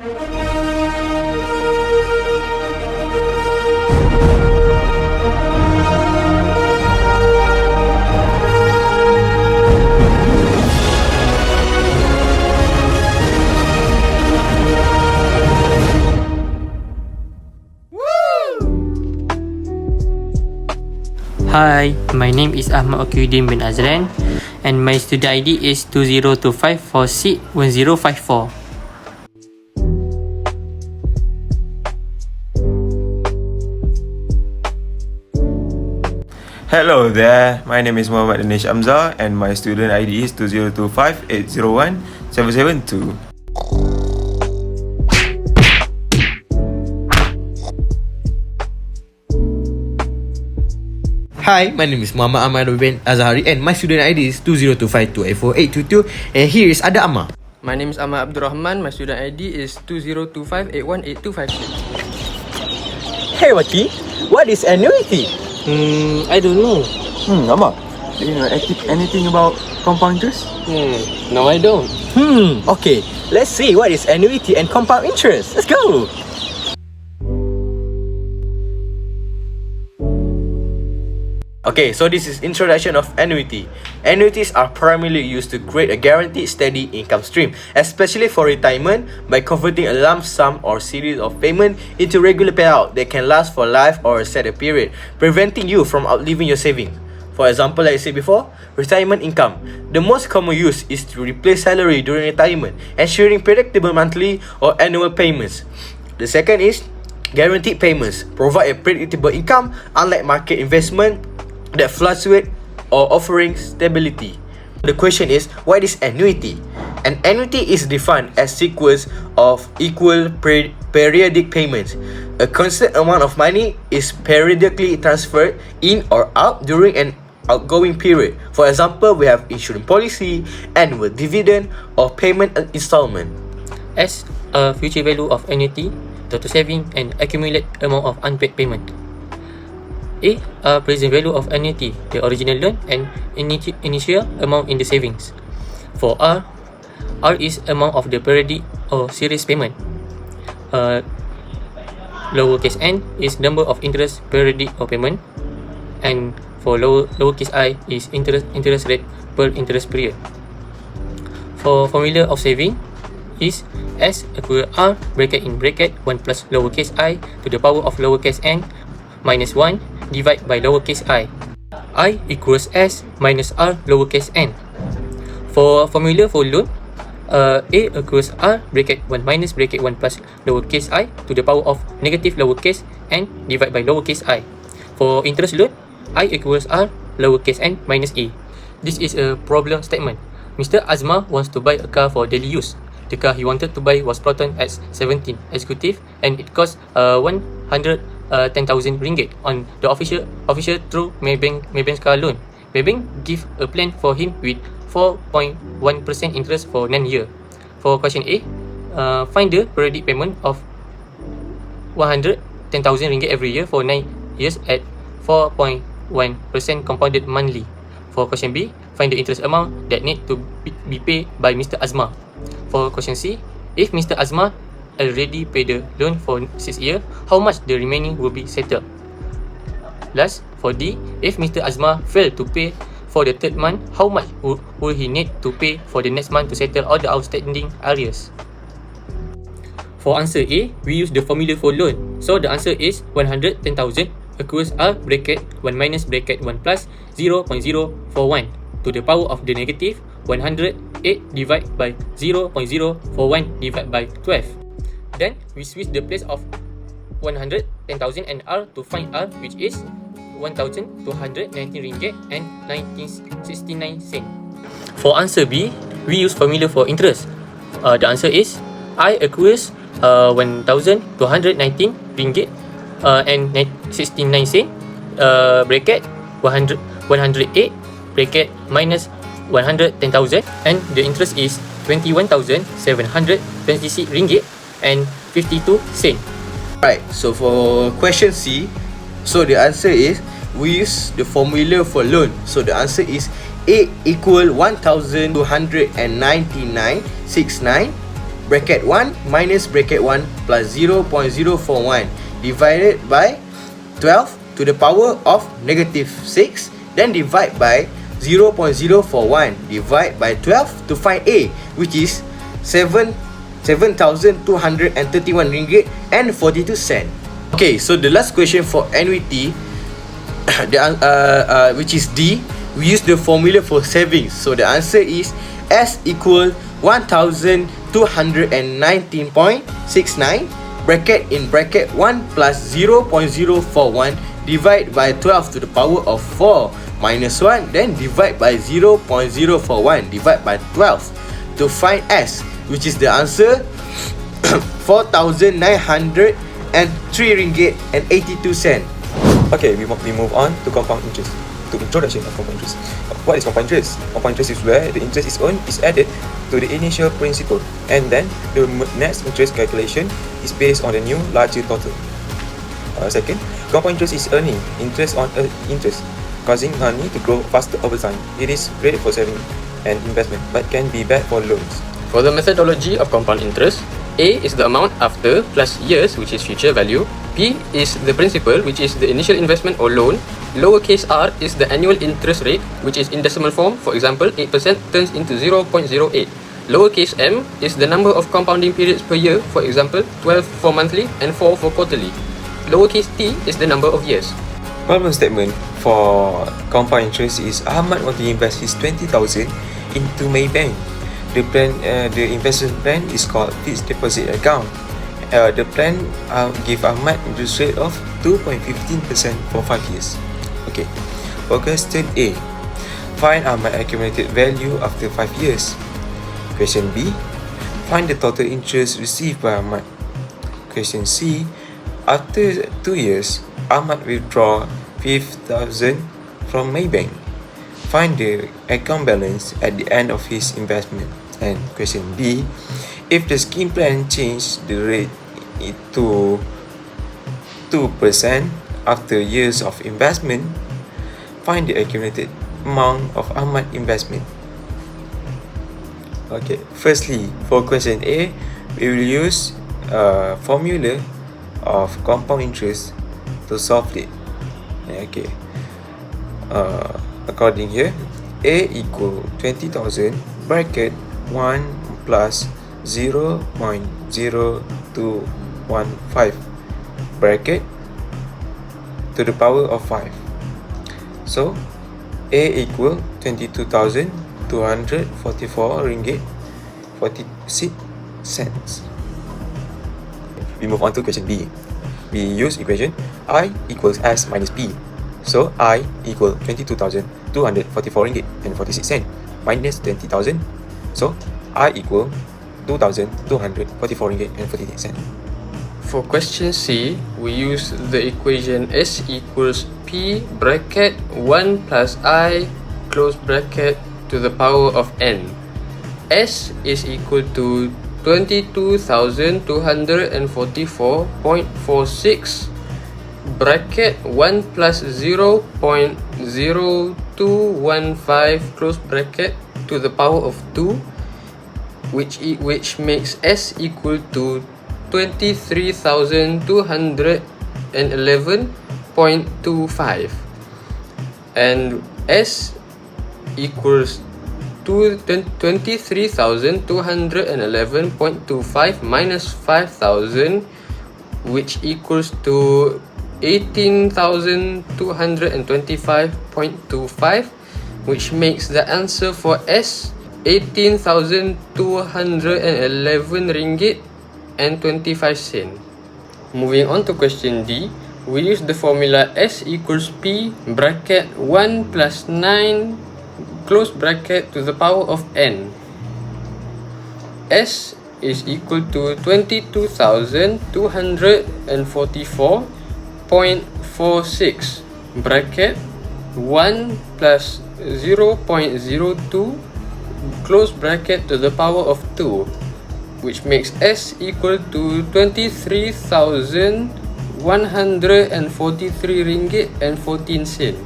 Hi, my name is Ahmad Okyuddin bin Azlan and my student ID is 2025461054. Hello there, my name is Muhammad Danish Amza and my student ID is 2025801772. Hi, my name is Muhammad Ahmad bin Azhari and my student ID is 2025284822 and here is Ada Amma. My name is Ahmad Abdul Rahman. My student ID is 2025818256. Hey Wati, what is annuity? I don't know. Amma, do you know anything about compound interest? No, I don't. Okay, let's see what is annuity and compound interest. Let's go. Okay, so this is introduction of annuity. Annuities are primarily used to create a guaranteed steady income stream, especially for retirement, by converting a lump sum or series of payment into regular payout that can last for life or a set period, preventing you from outliving your saving. For example, like I said before, retirement income. The most common use is to replace salary during retirement, ensuring predictable monthly or annual payments. The second is guaranteed payments, provide a predictable income unlike market investment that fluctuate or offering stability. The question is, what is annuity? An annuity is defined as sequence of equal periodic payments. A constant amount of money is periodically transferred in or out during an outgoing period. For example, we have insurance policy, annual dividend, or payment installment. S. Future value of annuity, total saving and accumulate amount of unpaid payment. A. Present value of annuity, the original loan and initial amount in the savings. For R is amount of the periodic or series payment. Lowercase n is number of interest periodic or payment, and for lowercase I is interest rate per interest period. For formula of saving is S equal R bracket 1 plus lowercase I to the power of lowercase n minus 1 divide by lowercase I equals S minus R lowercase n. For formula for loan, A equals R bracket 1 minus bracket 1 plus lowercase I to the power of negative lowercase n divide by lowercase I. For interest loan, I equals R lowercase n minus A. This is a problem statement. Mr. Azma wants to buy a car for daily use. The car he wanted to buy was Proton X17 Executive and it cost 110,000 ringgit on the official through Maybank's car loan. Maybank give a plan for him with 4.1% interest for 9 years. For question A, find the periodic payment of 110,000 ringgit every year for 9 years at 4.1% compounded monthly. For question B, find the interest amount that need to be paid by Mr. Azma. For question C, if Mr. Azma already paid the loan for 6 years, how much the remaining will be settled? Last, for D, if Mr. Azma failed to pay for the third month, how much will he need to pay for the next month to settle all the outstanding arrears? For answer A, we use the formula for loan. So the answer is 110,000 equals R bracket 1 minus bracket 1 plus 0.041 to the power of the negative 108 divided by 0.041 divided by 12. Then we switch the place of 110,000 and R to find R, which is 1,219 ringgit and 1969 cents. For answer B, we use formula for interest. The answer is I equals 1,219 ringgit and 69 cents bracket 108 bracket minus 110,000 and the interest is 21,726 ringgit and 52 cents. Right, so for question C, so the answer is we use the formula for loan. So the answer is A equal 1,299.69 bracket 1 minus bracket 1 plus 0.041 divided by 12 to the power of negative 6, then divide by 0.041 divide by 12 to find A, which is 7,231 ringgit and 42 cent. Okay, so the last question for annuity, which is D, we use the formula for savings. So the answer is S equal 1,219.69 bracket in bracket 1 plus 0.041 divide by 12 to the power of 4 minus 1, then divide by 0.041 divide by 12 to find S, which is the answer 4,903 ringgit and 82 cent. Okay, we move on to compound interest. To introduction of compound interest. What is compound interest? Compound interest is where the interest is earned is added to the initial principal, and then the next interest calculation is based on the new larger total. Second, compound interest is earning interest on interest, causing money to grow faster over time. It is great for saving and investment, but can be bad for loans. For the methodology of compound interest, A is the amount after plus years, which is future value. P is the principal, which is the initial investment or loan. Lowercase r is the annual interest rate, which is in decimal form. For example, 8% turns into 0.08. Lowercase m is the number of compounding periods per year. For example, 12 for monthly and 4 for quarterly. Lowercase t is the number of years. Problem statement for compound interest is Ahmad want to invest his 20,000 into Maybank. The investment plan is called fixed deposit account. The plan give Ahmad interest rate of 2.15% for 5 years. Okay, for question A, find Ahmad accumulated value after 5 years. Question B, find the total interest received by Ahmad. Question C, after 2 years, Ahmad withdraw 5,000 from Maybank. Find the account balance at the end of his investment. And question D, if the scheme plan changed the rate to 2% after years of investment, find the accumulated amount of Ahmad investment. Okay, firstly, for question A, we will use a formula of compound interest to solve it. Okay, according here, A equal 20,000 bracket 1 plus 0.0215 bracket to the power of 5. So A equal 22,244 ringgit 46 cents. We move on to question B. We use equation I equals S minus P. So I equal 22,244 ringgit and 46 cents minus 20,000. So I equal 2,244 ringgit and 48 cents. For question C, we use the equation S equals P bracket 1 plus I close bracket to the power of N. S is equal to 22,244.46 bracket 1 plus 0.0215 close bracket to the power of 2, which makes S equal to 23,211.25, and S equals 23,211.25 minus 5,000, which equals to 18,225.25, which makes the answer for S 18,211 ringgit and 25 cents. Moving on to question D, we use the formula S equals P bracket 1 plus 9 close bracket to the power of N. S is equal to 22,244.46 bracket 1 plus 0.02 close bracket to the power of 2, which makes S equal to 23,143 ringgit and 14 cents.